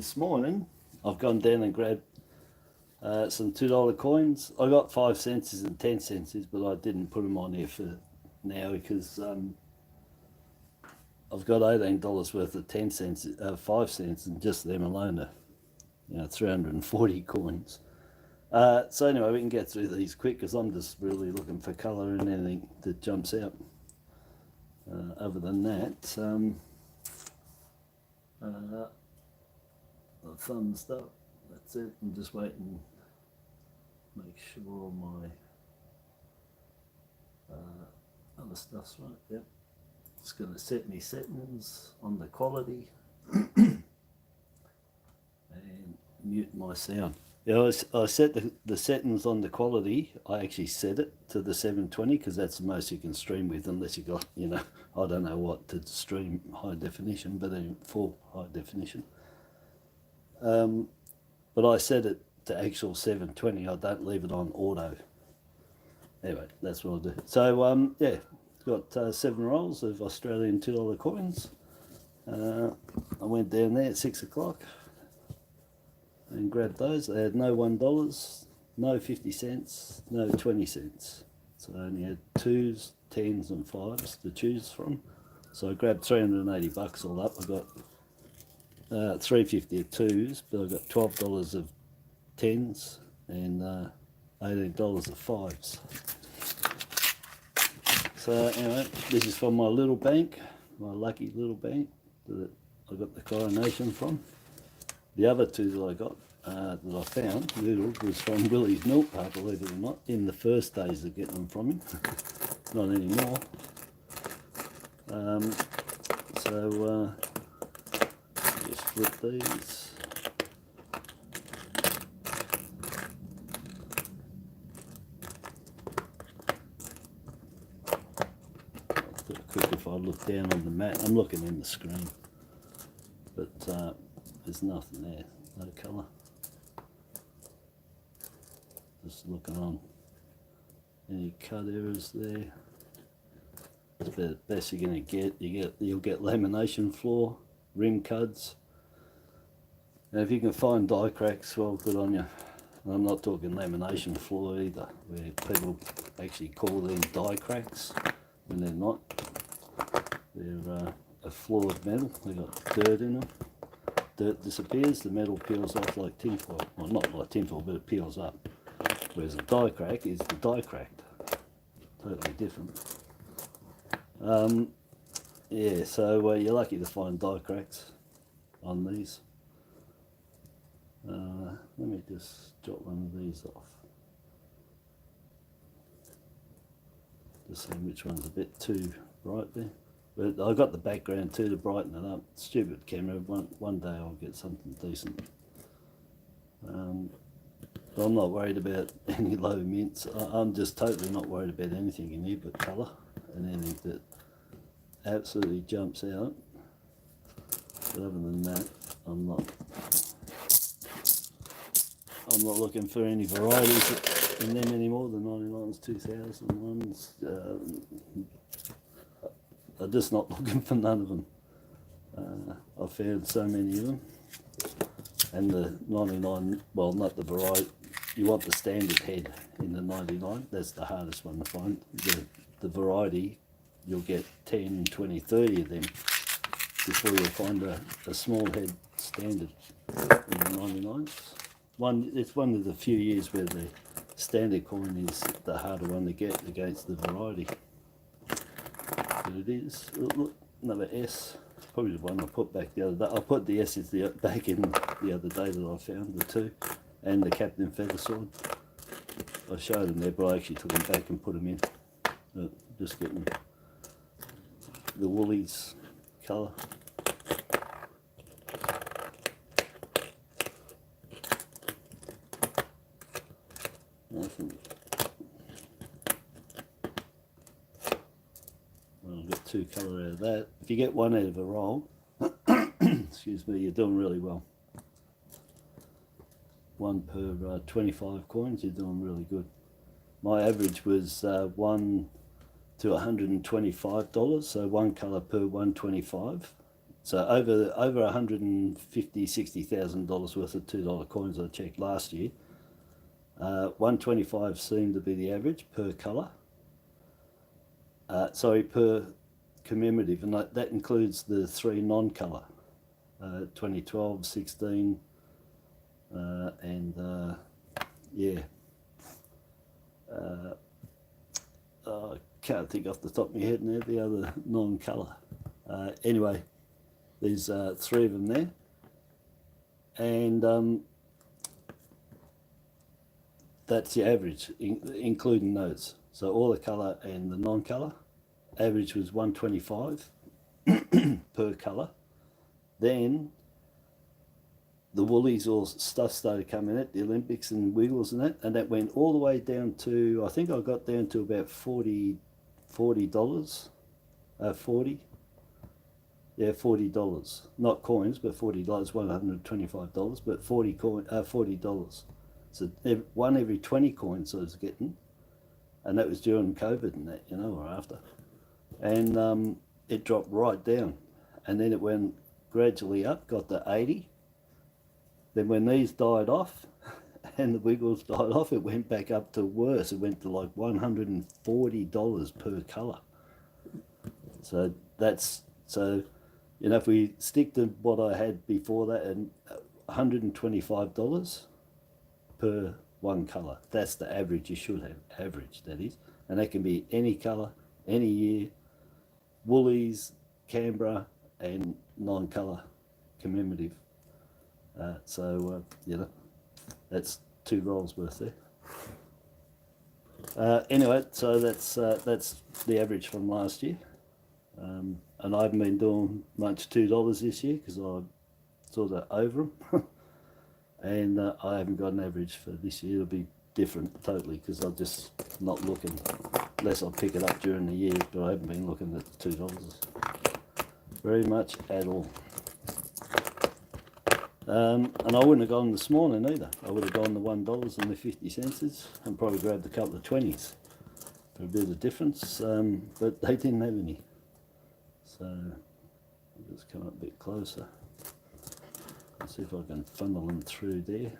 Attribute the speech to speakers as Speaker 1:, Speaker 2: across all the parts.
Speaker 1: this morning I've gone down and grabbed some $2 coins. I got 5 cents and 10 cents, but I didn't put them on here for now because I've got $18 worth of 10 cents, 5 cents, and just them alone are, 340 coins. So anyway, we can get through these quick because I'm just really looking for colour and anything that jumps out. Other than that, the thumbs up. That's it. I'm just waiting. Make sure my other stuff's right. Yep. It's going to set me settings on the quality and mute my sound. Yeah, I set the settings on the quality. I actually set it to the 720 because that's the most you can stream with, unless you got, I don't know what to stream high definition, but in full high definition. But I set it to actual 720. I don't leave it on auto. Anyway, that's what I'll do. So yeah, got 7 rolls of Australian $2 coins. I went down there at 6 o'clock and grabbed those. They had no $1, no 50 cents, no 20 cents. So I only had 2s, 10s and 5s to choose from. So I grabbed 380 bucks all up. I got $3.50 of 2s, but I got $12 of 10s and $18 of 5s. So anyway, this is from my little bank, my lucky little bank that I got the coronation from. The other 2 that I got, that I found, Noodle, was from Willie's milk bar, believe it or not, in the first days of getting them from him. Not anymore. So just flip these. I'll do it quick if I look down on the mat. I'm looking in the screen, but there's nothing there, no colour. Just looking on any cut errors there. It's the best you're going to get. You'll get lamination floor, rim cuds. Now if you can find die cracks, well, good on you. And I'm not talking lamination floor either, where people actually call them die cracks when they're not. They're a floored metal. They've got dirt in them. Dirt disappears, the metal peels off like tinfoil. Well, not like tinfoil, but it peels up. Whereas a die crack is the die cracked. Totally different. Yeah, so you're lucky to find die cracks on these. Let me just jot one of these off. Just seeing which one's a bit too bright there. But I got the background too to brighten it up. Stupid camera. One day I'll get something decent. But I'm not worried about any low mints. I'm just totally not worried about anything in here but colour and anything that absolutely jumps out. But other than that, I'm not looking for any varieties in them anymore. The 99s, 2001s. I'm just not looking for none of them. I've found so many of them. And the 99, well, not the variety, you want the standard head in the 99. That's the hardest one to find. The variety, you'll get 10, 20, 30 of them before you'll find a small head standard in the 99s. It's one of the few years where the standard coin is the harder one to get against the variety. But it is. Look, another S. Probably the one I put back the other day. I put the S's back in the other day that I found, the 2, and the Captain Feathersword. I showed them there, but I actually took them back and put them in. Just getting the Woolies colour. Nothing. I'll get 2 colour out of that. If you get 1 out of a roll, excuse me, you're doing really well. 1 per 25 coins, you're doing really good. My average was 1 to $125, so 1 colour per 125. So over $150,000-$60,000 worth of $2 coins I checked last year. 125 seemed to be the average per colour. Sorry, per commemorative, and that includes the 3 non-colour, 2012, 16, and yeah. I can't think off the top of my head now the other non-colour. Anyway, there's 3 of them there, and that's the average, including those. So all the colour and the non-colour, average was 125 per colour. Then the woolies or stuff started coming at the Olympics and Wiggles and that went all the way down to, I think I got down to about $40, $40, not coins, but $40, $125, but $40. So one every 20 coins I was getting, and that was during COVID and that, you know, or after, and it dropped right down, and then it went gradually up, got to 80. Then when these died off and the Wiggles died off, it went back up to worse. It went to like $140 per colour. So that's, so, you know, if we stick to what I had before that, and $125 per 1 colour. That's the average you should have, average that is. And that can be any colour, any year, woolies, Canberra, and non-colour commemorative. You know, that's 2 rolls worth there. Anyway, so that's the average from last year. And I haven't been doing much $2 this year because I'm sort of over them. And I haven't got an average for this year. It'll be different totally because I'm just not looking, unless I pick it up during the year, but I haven't been looking at the $2 very much at all. And I wouldn't have gone this morning either. I would have gone the $1 and the 50 cents and probably grabbed a couple of 20s for a bit of difference, but they didn't have any. So I'll just come up a bit closer. Let's see if I can funnel them through there.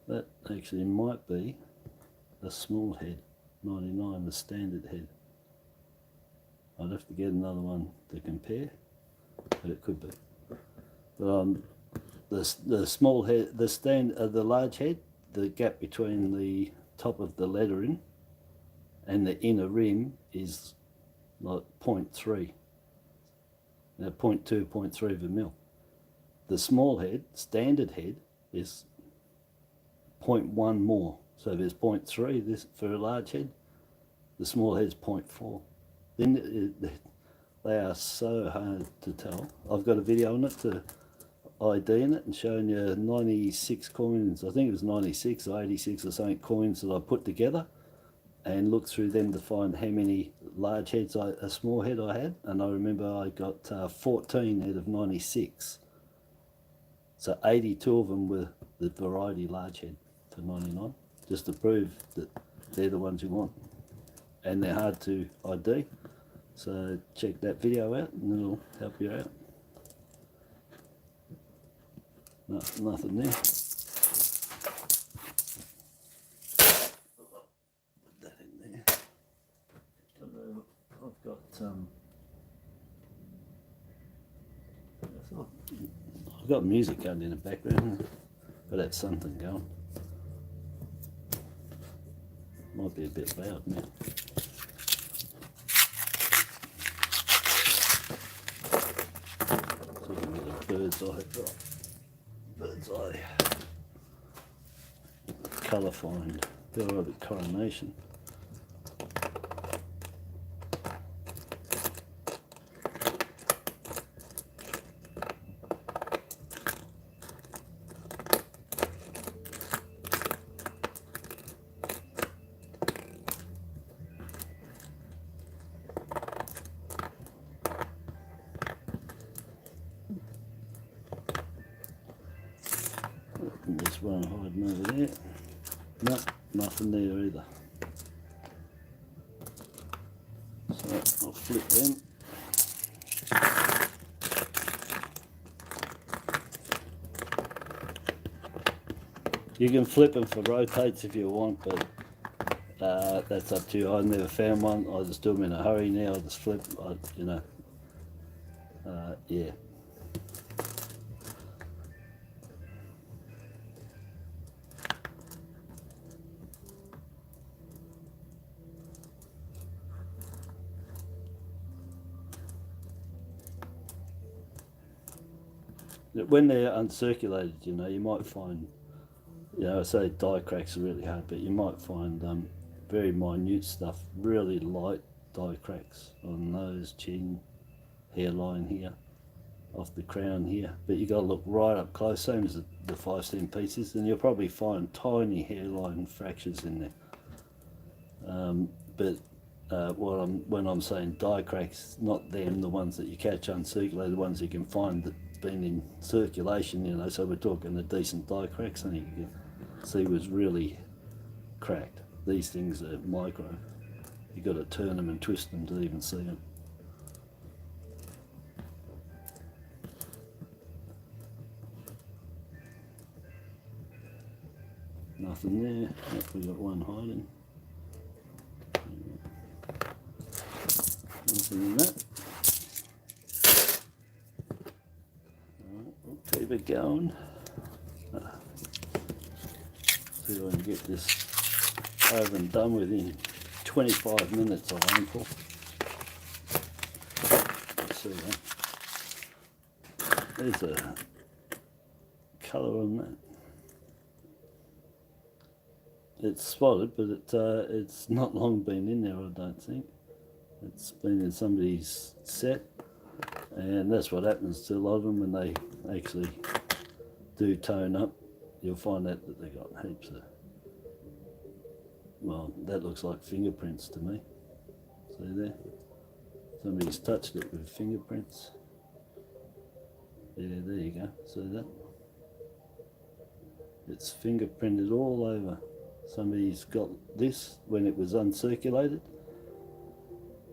Speaker 1: That actually might be a small head, 99, the standard head. I'd have to get another one to compare, but it could be. But the small head, the large head, the gap between the top of the lettering and the inner rim is like 0.3, 0.2, 0.3 of a mil. The small head, standard head, is 0.1 more. So there's 0.3 this for a large head. The small head's 0.4. Then they are so hard to tell. I've got a video on it to IDing it and showing you 96 coins. I think it was 96 or 86 or something coins that I put together, and looked through them to find how many large heads, a small head I had, and I remember I got 14 out of 96. So 82 of them were the variety large head for 99, just to prove that they're the ones you want. And they're hard to ID. So check that video out and it'll help you out. No, nothing there. Put that in there. I've got music going in the background. Got that something going. Might be a bit loud now. Bird's eye colour find, periodic coronation. one hiding over there. No, nothing there either. So I'll flip them. You can flip them for rotates if you want, but that's up to you. I never found one. I just do them in a hurry now. I just flip, you know. Yeah. When they're uncirculated, you know, you might find, you know, I say die cracks are really hard, but you might find very minute stuff, really light die cracks on nose, chin, hairline here, off the crown here. But you got to look right up close, same as the 5 cent pieces, and you'll probably find tiny hairline fractures in there. When I'm saying die cracks, not them, the ones that you catch uncirculated, the ones you can find that been in circulation, you know, so we're talking a decent die crack, something you can see was really cracked. These things are micro. You got to turn them and twist them to even see them. Nothing there. Yep, we got one hiding. Nothing in that. Alright, we'll keep it going. See if I can get this over and done within 25 minutes, I aim for. Let's see that. There's a colour on that. It's spotted, but it's not long been in there, I don't think. It's been in somebody's set, and that's what happens to a lot of them when they actually do tone up. You'll find out that they've got heaps of, well, that looks like fingerprints to me. See there? Somebody's touched it with fingerprints. Yeah, there you go. See that? It's fingerprinted all over. Somebody's got this when it was uncirculated,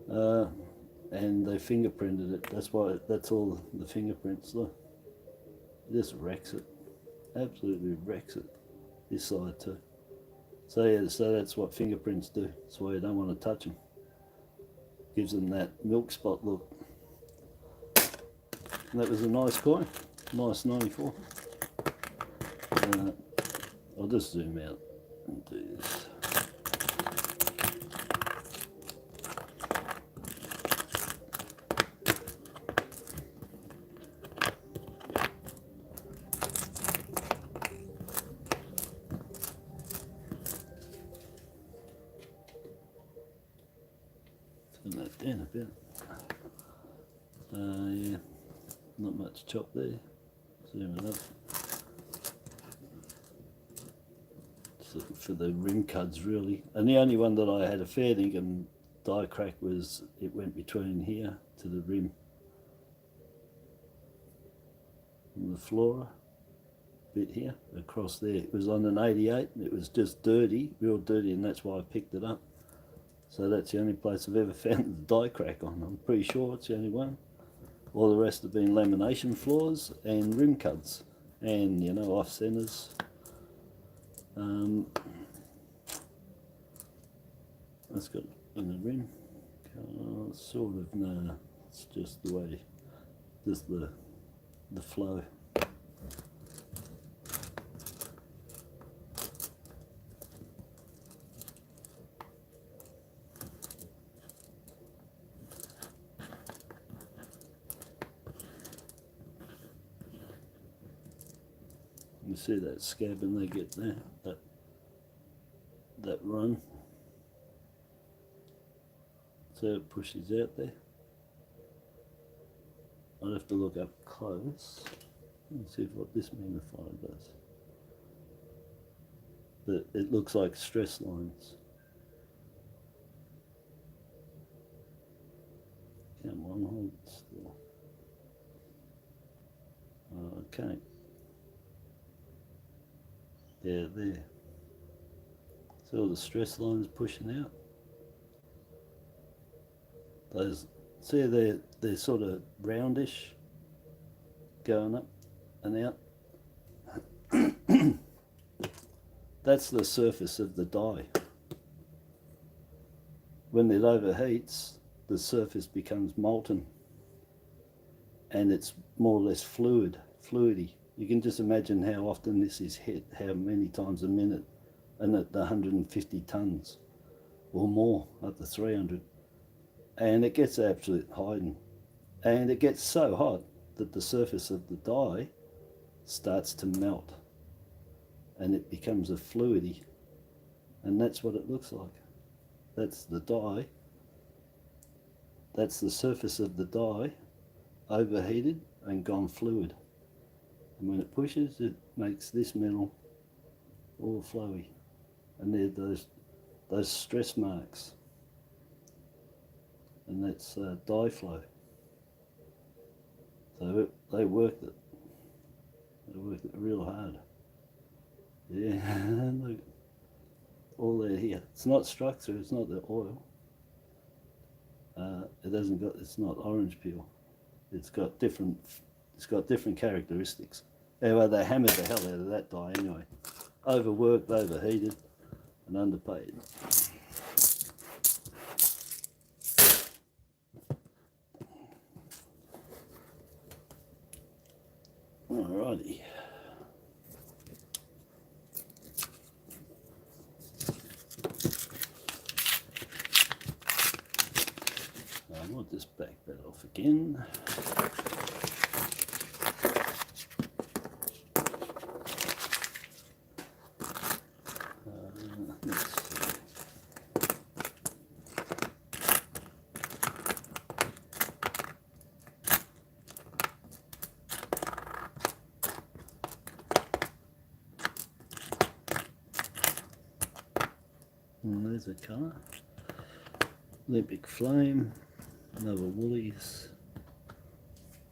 Speaker 1: and they fingerprinted it. That's why, that's all the fingerprints. Look, it just wrecks it. Absolutely wrecks it. This side too. So yeah, so that's what fingerprints do. That's why you don't want to touch them. Gives them that milk spot look. And that was a nice coin, nice 94. I'll just zoom out and do this. Turn that down a bit. Yeah, not much chop there. Zoom it up. For the rim cuds really, and the only one that I had a fair dinkum die crack was it went between here to the rim and the flora bit here across there. It was on an 88 and it was just dirty, real dirty, and that's why I picked it up. So that's the only place I've ever found the die crack on. I'm pretty sure it's the only one. All the rest have been lamination floors and rim cuds and, you know, off centers. That's got in the rim, sort of, no, it's just the way, just the flow. You see that scab and they get there, that run. So it pushes out there. I'll have to look up close and see what this magnifier does. But it looks like stress lines. Come on, hold still. Okay. Yeah, there. See all the stress lines pushing out? Those, see they're sort of roundish, going up and out. That's the surface of the die. When it overheats, the surface becomes molten and it's more or less fluidy. You can just imagine how often this is hit, how many times a minute, and at 150 tons or more, up to 300. And it gets absolute hiding. And it gets so hot that the surface of the die starts to melt and it becomes a fluidy, and that's what it looks like. That's the die. That's the surface of the die overheated and gone fluid. And when it pushes, it makes this metal all flowy. And they're those stress marks. And that's die flow. So they worked it. They worked it real hard. Yeah, look, all there here. It's not structure, it's not the oil. It hasn't got, it's not orange peel. It's got different characteristics. Anyway, they hammered the hell out of that die anyway. Overworked, overheated, and underpaid. Alrighty. I want this back that off again. Let's see. And there's a colour. Olympic Flame. Another Woolies.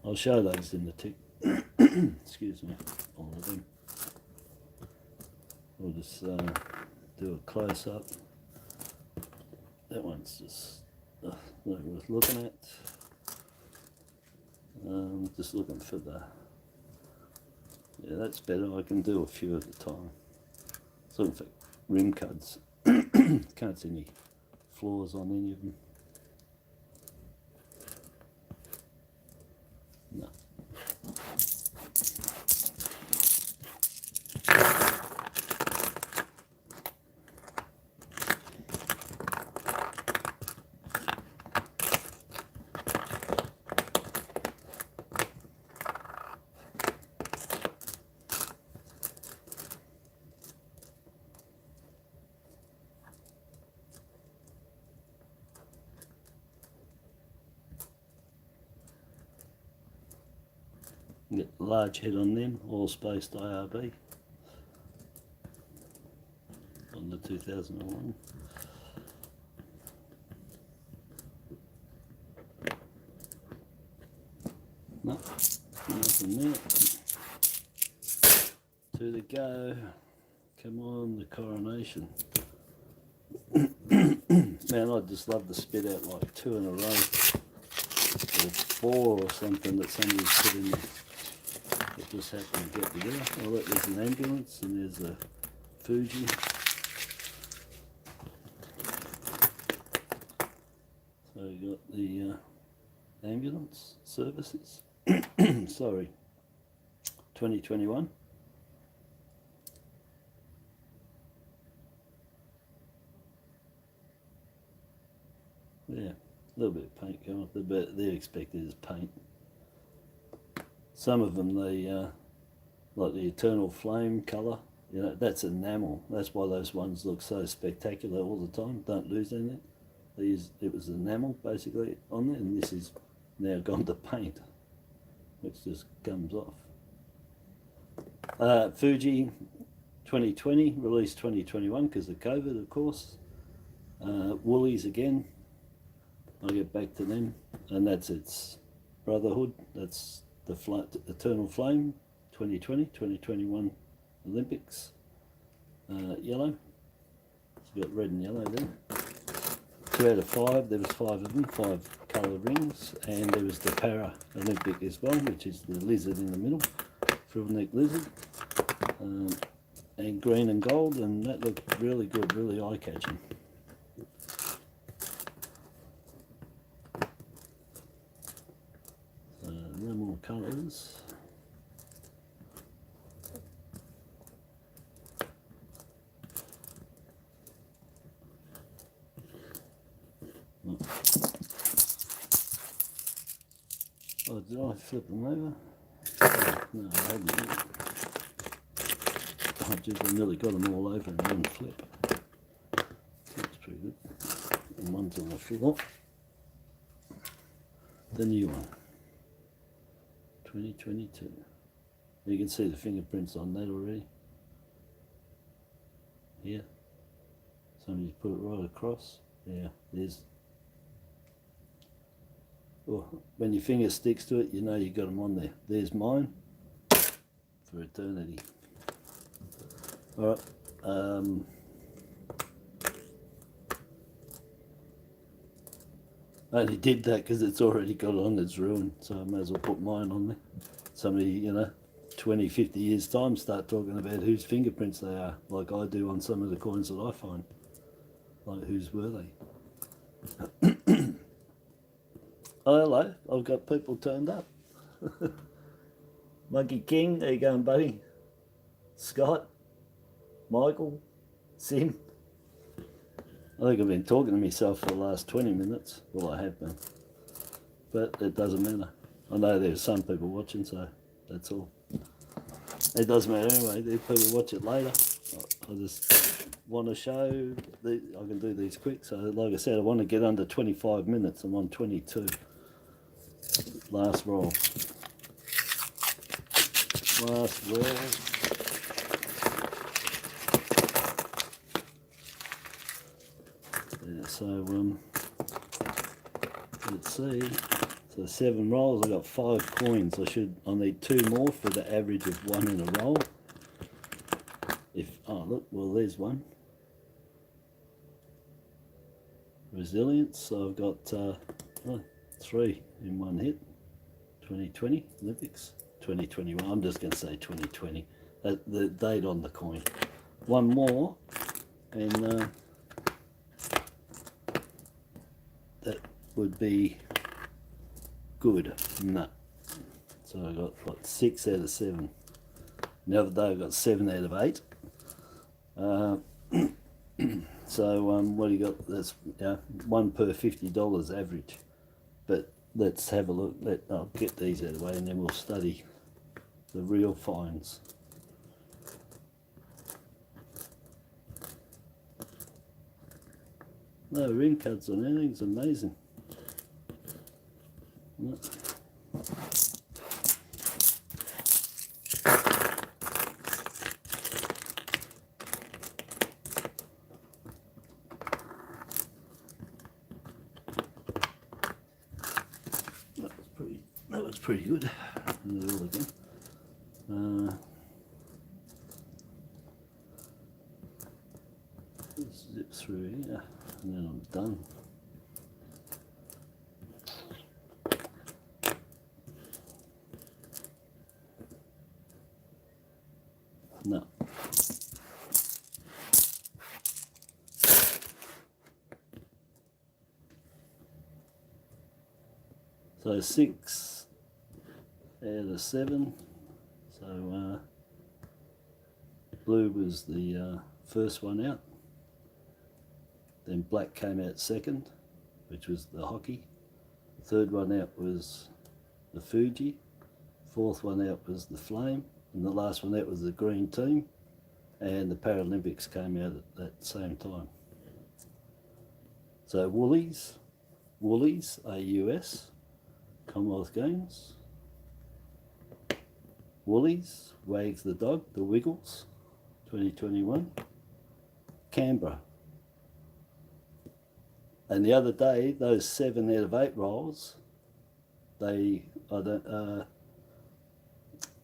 Speaker 1: I'll show those in the tick. Excuse me, all of them. We'll just do a close up. That one's just not worth looking at. Just looking for the. Yeah, that's better. I can do a few at a time. Just looking for rim cuts. Can't see any flaws on any of them. No. Get large head on them, all spaced IRB on the 2001. No, nothing there. Two to go. Come on, the coronation. Man, I'd just love to spit out like 2 in a row, or 4 or something that somebody's put in there. It just happened to get together. Oh look, there's an ambulance and there's a Fuji. So you got the ambulance services. Sorry, 2021. Yeah, a little bit of paint going off there, but they're expected as paint. Some of them, they like the Eternal Flame colour, you know, that's enamel. That's why those ones look so spectacular all the time. Don't lose anything. It was enamel basically on there, and this is now gone to paint, which just comes off. Fuji 2020, released 2021 because of COVID, of course. Woolies again. I'll get back to them, and that's its Brotherhood. That's the Eternal Flame 2020, 2021 Olympics. yellow. So you've got red and yellow there. 2 out of 5, there was 5 of them, 5 colour rings, and there was the Paralympic as well, which is the lizard in the middle, frill-neck lizard, and green and gold, and that looked really good, really eye-catching. So no more colours. Oh, did I flip them over? No, I hadn't. Oh, geez, I nearly got them all over in one flip. That's pretty good. And one's on the floor. The new one. 2022. You can see the fingerprints on that already. Here. Somebody's put it right across. Yeah, there's. Oh, when your finger sticks to it, you know you got them on there. There's mine for eternity. All right. I only did that because it's already got on its ruined, so I may as well put mine on there. Somebody, you know, 20, 50 years time start talking about whose fingerprints they are, like I do on some of the coins that I find. Like, whose were they? Oh, hello, I've got people turned up. Monkey King, how you going, buddy? Scott, Michael, Sim. I think I've been talking to myself for the last 20 minutes. Well, I have been. But it doesn't matter. I know there's some people watching, so that's all. It doesn't matter anyway. If people watch it later, I just want to show. I can do these quick. So, like I said, I want to get under 25 minutes. I'm on 22. Last roll. Last roll. Yeah, so let's see. So 7 rolls. I got 5 coins. I need 2 more for the average of 1 in a roll. Oh look, well there's one. Resilience. So I've got 3 in one hit. 2020 Olympics. 2021. I'm just going to say 2020. The date on the coin. 1 more, and that would be good. No. So I got what, 6 out of 7. The other day I got 7 out of 8. So what do you got? That's 1 per $50 average. But let's have a look. I'll get these out of the way and then we'll study the real finds. No ring cuts on anything, it's amazing. No. That was pretty good. Noodle again. Zip through here, and then I'm done. No. So 6 out of 7. So blue was the first one out. Then black came out second, which was the hockey. Third one out was the Fuji. Fourth one out was the flame. And the last one out was the green team. And the Paralympics came out at that same time. So Woolies, AUS, Commonwealth Games. Woolies, Wags the Dog, the Wiggles, 2021. Canberra. And the other day, those 7 out of 8 rolls, the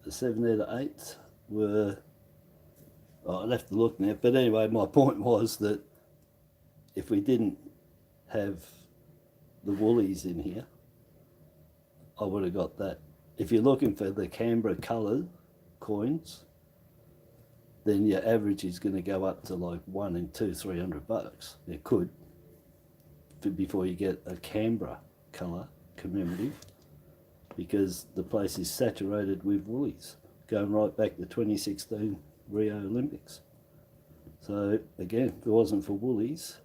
Speaker 1: 7 out of 8 were, I'll have to look now. But anyway, my point was that if we didn't have the woolies in here, I would have got that. If you're looking for the Canberra coloured coins, then your average is going to go up to like $100 and $300. It could, before you get a Canberra colour commemorative, because the place is saturated with woolies, going right back to 2016 Rio Olympics. So again, if it wasn't for woolies,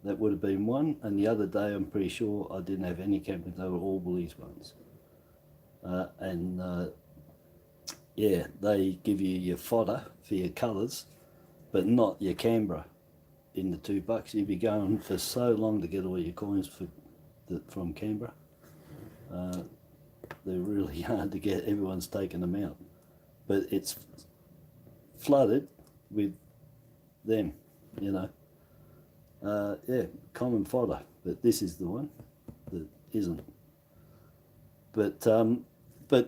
Speaker 1: that would have been one. And the other day, I'm pretty sure I didn't have any Canberra, they were all woolies ones. Yeah, they give you your fodder for your colours, but not your Canberra in the $2. You'd be going for so long to get all your coins from Canberra. They're really hard to get. Everyone's taken them out, but it's flooded with them, you know. Yeah, common fodder, but this is the one that isn't. But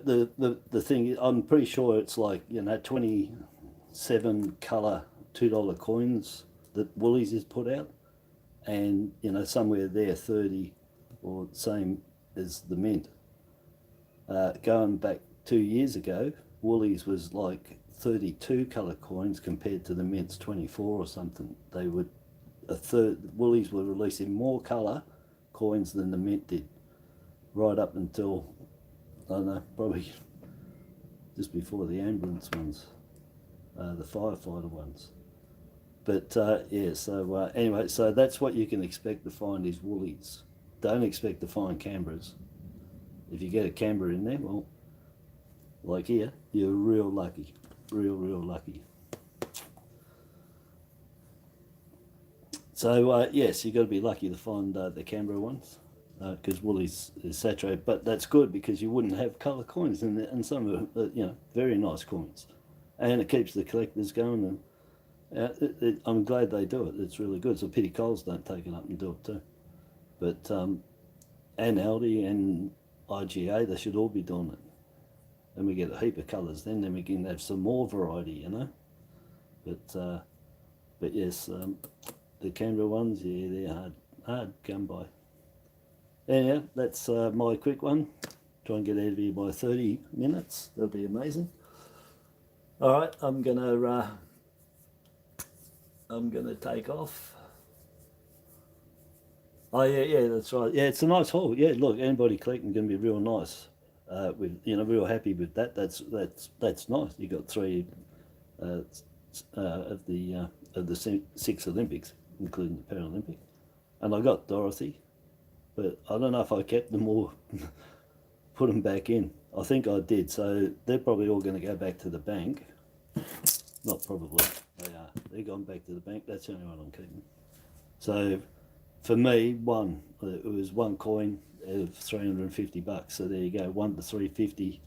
Speaker 1: the thing, I'm pretty sure it's like, you know, 27 colour $2 coins that Woolies has put out, and you know, somewhere there 30 or same as the Mint. Going back 2 years ago, Woolies was like 32 colour coins compared to the Mint's 24 or something. They would Woolies were releasing more colour coins than the Mint did, right up until, I don't know, probably just before the ambulance ones, the firefighter ones. But yeah, so anyway, so that's what you can expect to find is Woolies. Don't expect to find Canberras. If you get a Canberra in there, well, like here, you're real lucky, real lucky. So yes, you've got to be lucky to find the Canberra ones, because Woolies is saturated. But that's good, because you wouldn't have colour coins, and some of them, you know, very nice coins, and it keeps the collectors going. And I'm glad they do it. It's really good. It's a pity Coles don't take it up and do it too. But and Aldi and IGA, they should all be doing it. And we get a heap of colours then we can have some more variety, you know. But yes, the Canberra ones, yeah, they're hard to come by. Anyhow, that's my quick one. Try and get out of here by 30 minutes. That'll be amazing. All right, I'm gonna take off. Oh yeah, that's right. Yeah, it's a nice haul. Yeah, look, anybody collecting going to be real nice. With, you know, real happy with that. That's nice. You got 3 of the 6 Olympics, including the Paralympic, and I got Dorothy, but I don't know if I kept them or put them back in. I think I did. So they're probably all going to go back to the bank. Not probably. They are. They're gone back to the bank. That's the only one I'm keeping. So for me, it was one coin of $350. So there you go, 1 to 350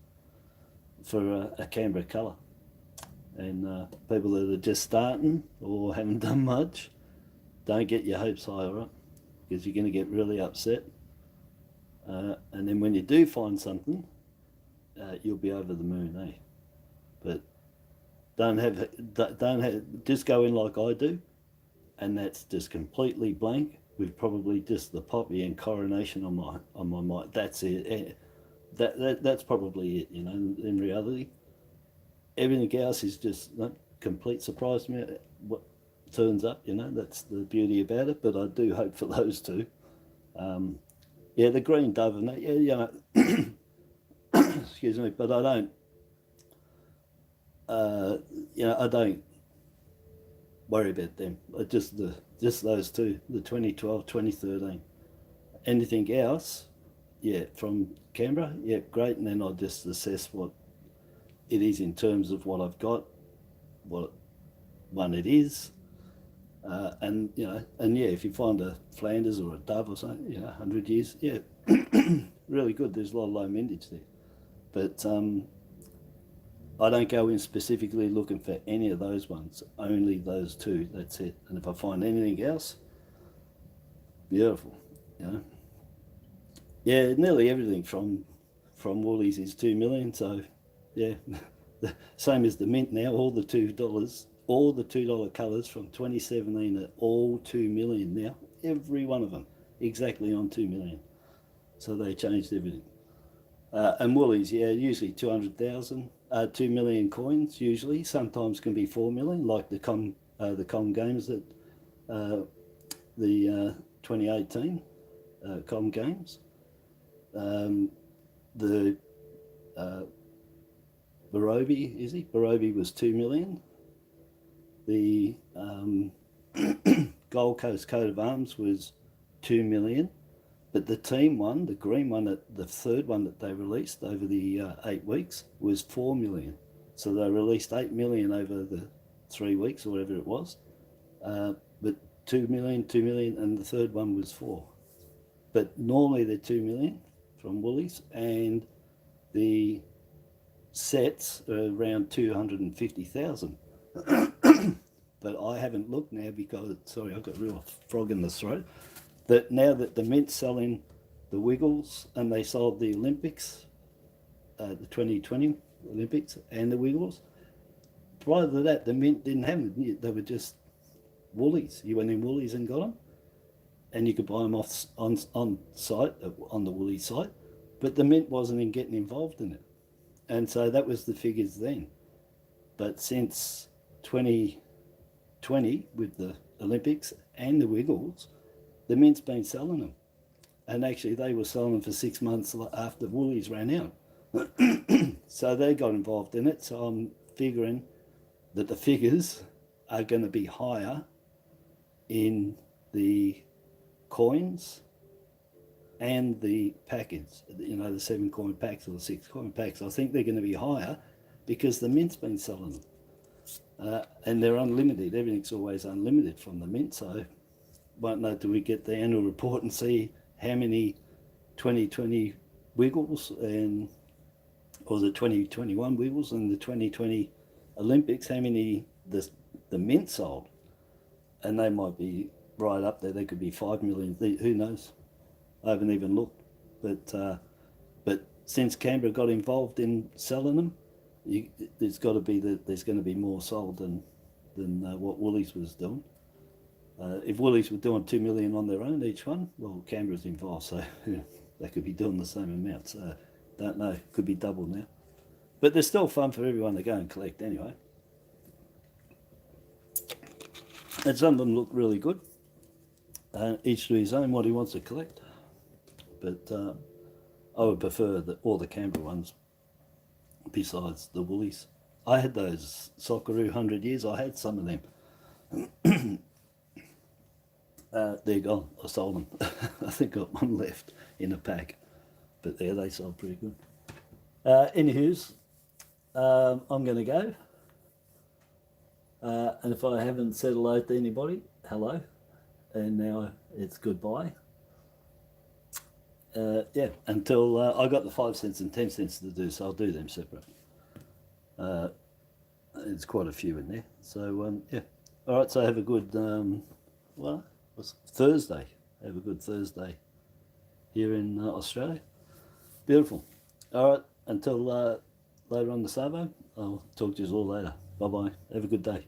Speaker 1: for a Canberra colour. And people that are just starting or haven't done much, don't get your hopes higher up, because you're going to get really upset. And then when you do find something, you'll be over the moon, eh? But don't have just go in like I do, and that's just completely blank, with probably just the poppy and coronation on my mind. That's it. That's probably it. You know, in reality, everything else is just complete surprise to me. What turns up, you know, that's the beauty about it. But I do hope for those two. Yeah, the green dove and that. Yeah, you know, excuse me, but I don't. You know, I don't worry about them. Just those two, the 2012, 2013. Anything else, yeah, from Canberra, yeah, great. And then I'll just assess what it is in terms of what I've got, what one it is, and you know, and yeah, if you find a Flanders or a Dove or something, you know, 100 years, yeah, really good. There's a lot of low mintage there, but I don't go in specifically looking for any of those ones, only those two, that's it. And if I find anything else, beautiful, you know. Yeah, nearly everything from Woolies is 2 million, so yeah, same as the Mint now, all the $2 all the $2 colours from 2017 are all 2 million now. Every one of them exactly on 2 million. So they changed everything. And Woolies, yeah, usually 200,000, 2 million coins usually. Sometimes can be 4 million, like the Com Games that the 2018 Com Games. The Barobi, is he? Barobi was 2 million. The Gold Coast coat of arms was 2 million. But the team one, the green one, the third one that they released over the 8 weeks was 4 million. So they released 8 million over the 3 weeks or whatever it was. But 2 million, 2 million, and the third one was 4. But normally they're 2 million from Woolies, and the sets are around 250,000. But I haven't looked now because, sorry, I've got a real frog in the throat. That now that the Mint's selling the Wiggles, and they sold the Olympics, the 2020 Olympics and the Wiggles. Prior to that, the Mint didn't have them. They were just Woolies. You went in Woolies and got them, and you could buy them off on site, on the Woolies site, but the Mint wasn't in getting involved in it. And so that was the figures then. But since 2020, with the Olympics and the Wiggles, the Mint's been selling them. And actually they were selling them for 6 months after Woolies ran out. So they got involved in it. So I'm figuring that the figures are going to be higher in the coins and the packets, you know, the 7 coin packs or the 6 coin packs. I think they're going to be higher because the Mint's been selling them. And they're unlimited. Everything's always unlimited from the Mint. So won't know till we get the annual report and see how many 2020 Wiggles and or the 2021 Wiggles and the 2020 Olympics, how many the Mint sold. And they might be right up there. They could be 5 million. Who knows? I haven't even looked. But since Canberra got involved in selling them, there's got to be there's going to be more sold than what Woolies was doing. If Woolies were doing 2 million on their own each one, well, Canberra's involved, so they could be doing the same amount. So don't know, could be double now. But there's still fun for everyone to go and collect anyway. And some of them look really good. Each to his own what he wants to collect. But I would prefer all the Canberra ones besides the Woolies. I had those Socceroo 100 years, I had some of them. They're gone. I sold them. I think I got one left in a pack. But there, they sold pretty good. Anywho's, I'm going to go. And if I haven't said hello to anybody, hello. And now it's goodbye. Yeah, until I got the 5 cents and 10 cents to do, so I'll do them separate. There's quite a few in there. So, yeah. All right, so have a good... well, it's Thursday. Have a good Thursday here in Australia. Beautiful. All right, until later on the Savo, I'll talk to you all later. Bye-bye. Have a good day.